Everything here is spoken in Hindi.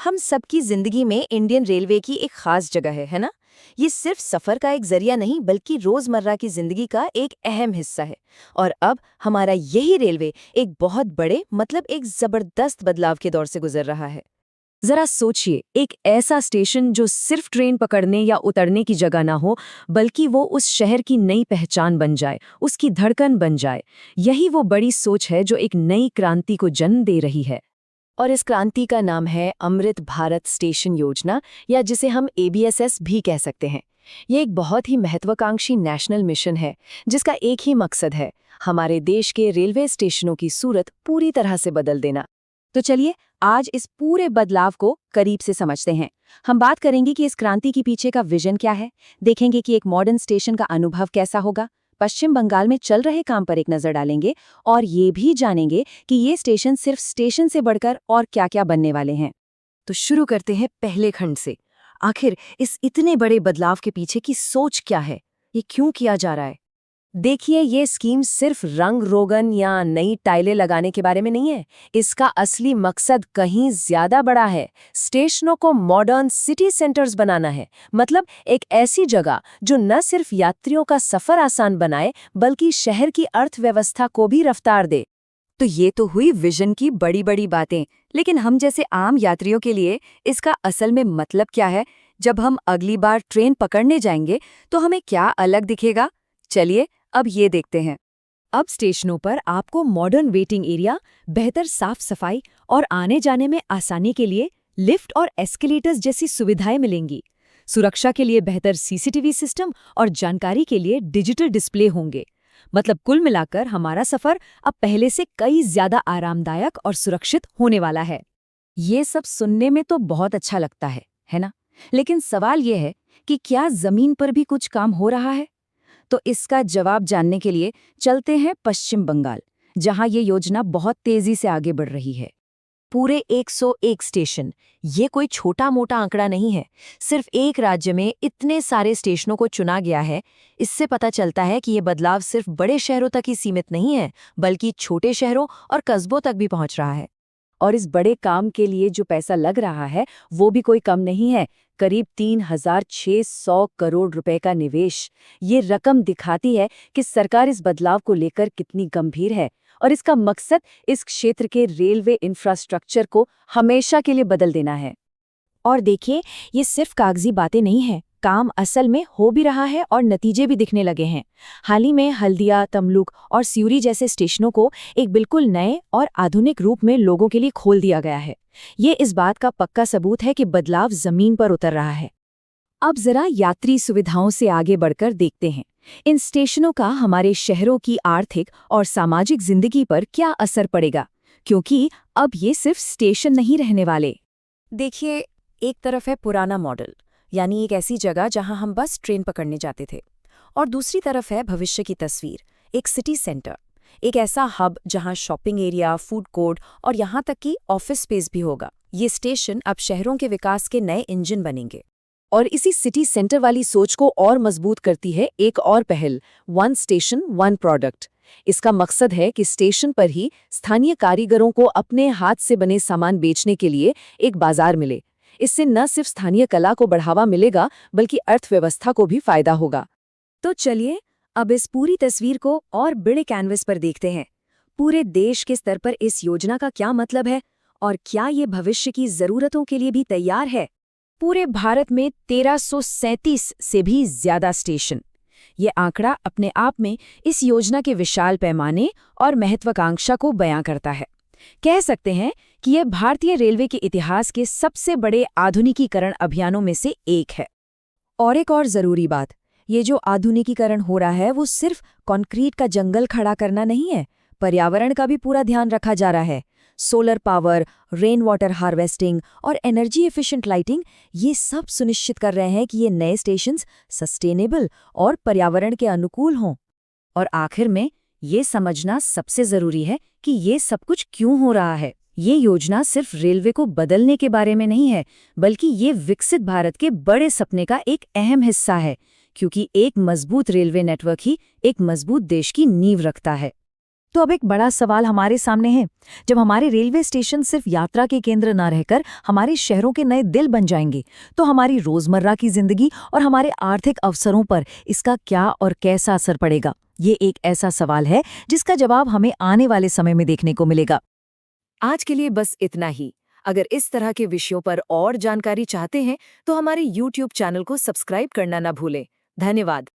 हम सबकी जिंदगी में इंडियन रेलवे की एक खास जगह है ना। ये सिर्फ सफर का एक जरिया नहीं बल्कि रोजमर्रा की जिंदगी का एक अहम हिस्सा है। और अब हमारा यही रेलवे एक बहुत बड़े एक जबरदस्त बदलाव के दौर से गुजर रहा है। जरा सोचिए, एक ऐसा स्टेशन जो सिर्फ ट्रेन पकड़ने या उतरने की जगह ना हो, बल्कि वो उस शहर की नई पहचान बन जाए, उसकी धड़कन बन जाए। यही वो बड़ी सोच है जो एक नई क्रांति को जन्म दे रही है। और इस क्रांति का नाम है अमृत भारत स्टेशन योजना, या जिसे हम ABSS भी कह सकते हैं। ये एक बहुत ही महत्वाकांक्षी नेशनल मिशन है जिसका एक ही मकसद है, हमारे देश के रेलवे स्टेशनों की सूरत पूरी तरह से बदल देना। तो चलिए आज इस पूरे बदलाव को करीब से समझते हैं। हम बात करेंगे कि इस क्रांति के पीछे का विजन क्या है, देखेंगे कि एक मॉडर्न स्टेशन का अनुभव कैसा होगा, पश्चिम बंगाल में चल रहे काम पर एक नजर डालेंगे और ये भी जानेंगे कि ये स्टेशन सिर्फ स्टेशन से बढ़कर और क्या-क्या बनने वाले हैं। तो शुरू करते हैं पहले खंड से। आखिर इस इतने बड़े बदलाव के पीछे की सोच क्या है, ये क्यों किया जा रहा है? देखिए, ये स्कीम सिर्फ रंग रोगन या नई टाइलें लगाने के बारे में नहीं है। इसका असली मकसद कहीं ज्यादा बड़ा है। स्टेशनों को मॉडर्न सिटी सेंटर्स बनाना है। मतलब एक ऐसी जगह जो न सिर्फ यात्रियों का सफर आसान बनाए बल्कि शहर की अर्थव्यवस्था को भी रफ्तार दे। तो ये तो हुई विजन की बड़ी बड़ी बातें, लेकिन हम जैसे आम यात्रियों के लिए इसका असल में मतलब क्या है? जब हम अगली बार ट्रेन पकड़ने जाएंगे तो हमें क्या अलग दिखेगा? चलिए अब ये देखते हैं। अब स्टेशनों पर आपको मॉडर्न वेटिंग एरिया, बेहतर साफ सफाई और आने जाने में आसानी के लिए लिफ्ट और एस्केलेटर्स जैसी सुविधाएं मिलेंगी। सुरक्षा के लिए बेहतर CCTV सिस्टम और जानकारी के लिए डिजिटल डिस्प्ले होंगे। मतलब कुल मिलाकर हमारा सफर अब पहले से कई ज्यादा आरामदायक और सुरक्षित होने वाला है। ये सब सुनने में तो बहुत अच्छा लगता है ना? लेकिन सवाल ये है कि क्या जमीन पर भी कुछ काम हो रहा है? तो इसका जवाब जानने के लिए चलते हैं पश्चिम बंगाल, जहां ये योजना बहुत तेजी से आगे बढ़ रही है। पूरे 101 स्टेशन, ये कोई छोटा मोटा आंकड़ा नहीं है। सिर्फ एक राज्य में इतने सारे स्टेशनों को चुना गया है। इससे पता चलता है कि ये बदलाव सिर्फ बड़े शहरों तक ही सीमित नहीं है बल्कि छोटे शहरों और कस्बों तक भी पहुंच रहा है। और इस बड़े काम के लिए जो पैसा लग रहा है वो भी कोई कम नहीं है, करीब 3,600 करोड़ रुपए का निवेश। ये रकम दिखाती है कि सरकार इस बदलाव को लेकर कितनी गंभीर है और इसका मकसद इस क्षेत्र के रेलवे इंफ्रास्ट्रक्चर को हमेशा के लिए बदल देना है। और देखिए, ये सिर्फ कागजी बातें नहीं हैं, काम असल में हो भी रहा है और नतीजे भी दिखने लगे हैं। हाल ही में हल्दिया, तमलुक और सिउरी जैसे स्टेशनों को एक बिल्कुल नए और आधुनिक रूप में लोगों के लिए खोल दिया गया है। ये इस बात का पक्का सबूत है कि बदलाव जमीन पर उतर रहा है। अब जरा यात्री सुविधाओं से आगे बढ़कर देखते हैं, इन स्टेशनों का हमारे शहरों की आर्थिक और सामाजिक जिंदगी पर क्या असर पड़ेगा, क्योंकि अब ये सिर्फ स्टेशन नहीं रहने वाले। देखिए, एक तरफ है पुराना मॉडल, यानी एक ऐसी जगह जहां हम बस ट्रेन पकड़ने जाते थे, और दूसरी तरफ है भविष्य की तस्वीर, एक सिटी सेंटर, एक ऐसा हब जहां शॉपिंग एरिया, फूड कोर्ट और यहां तक कि ऑफिस स्पेस भी होगा। ये स्टेशन अब शहरों के विकास के नए इंजन बनेंगे। और इसी सिटी सेंटर वाली सोच को और मजबूत करती है एक और पहल, वन स्टेशन वन प्रोडक्ट। इसका मकसद है कि स्टेशन पर ही स्थानीय कारीगरों को अपने हाथ से बने सामान बेचने के लिए एक बाजार मिले। इससे न सिर्फ स्थानीय कला को बढ़ावा मिलेगा बल्कि अर्थव्यवस्था को भी फायदा होगा। तो चलिए अब इस पूरी तस्वीर को और बड़े कैनवस पर देखते हैं। पूरे देश के स्तर पर इस योजना का क्या मतलब है और क्या ये भविष्य की जरूरतों के लिए भी तैयार है? पूरे भारत में 1337 से भी ज्यादा स्टेशन। ये आंकड़ा अपने आप में इस योजना के विशाल पैमाने और महत्वाकांक्षा को बयां करता है। कह सकते हैं कि यह भारतीय रेलवे के इतिहास के सबसे बड़े आधुनिकीकरण अभियानों में से एक है। और एक और जरूरी बात, ये जो आधुनिकीकरण हो रहा है वो सिर्फ कंक्रीट का जंगल खड़ा करना नहीं है, पर्यावरण का भी पूरा ध्यान रखा जा रहा है। Solar power, rain water harvesting और एनर्जी एफिशिएंट लाइटिंग, ये सब सुनिश्चित कर रहे हैं कि ये नए स्टेशंस सस्टेनेबल और पर्यावरण के अनुकूल हों। और आखिर में ये समझना सबसे जरूरी है कि ये सब कुछ क्यों हो रहा है। ये योजना सिर्फ रेलवे को बदलने के बारे में नहीं है, बल्कि ये विकसित भारत के बड़े सपने का एक अहम हिस्सा है, क्योंकि एक मजबूत रेलवे नेटवर्क ही एक मजबूत देश की नींव रखता है। तो अब एक बड़ा सवाल हमारे सामने है। जब हमारे रेलवे स्टेशन सिर्फ यात्रा के केंद्र न रहकर हमारे शहरों के नए दिल बन जाएंगे, तो हमारी रोजमर्रा की जिंदगी और हमारे आर्थिक अवसरों पर इसका क्या और कैसा असर पड़ेगा? ये एक ऐसा सवाल है जिसका जवाब हमें आने वाले समय में देखने को मिलेगा। आज के लिए बस इतना ही। अगर इस तरह के विषयों पर और जानकारी चाहते हैं तो हमारे YouTube चैनल को सब्सक्राइब करना ना भूलें। धन्यवाद।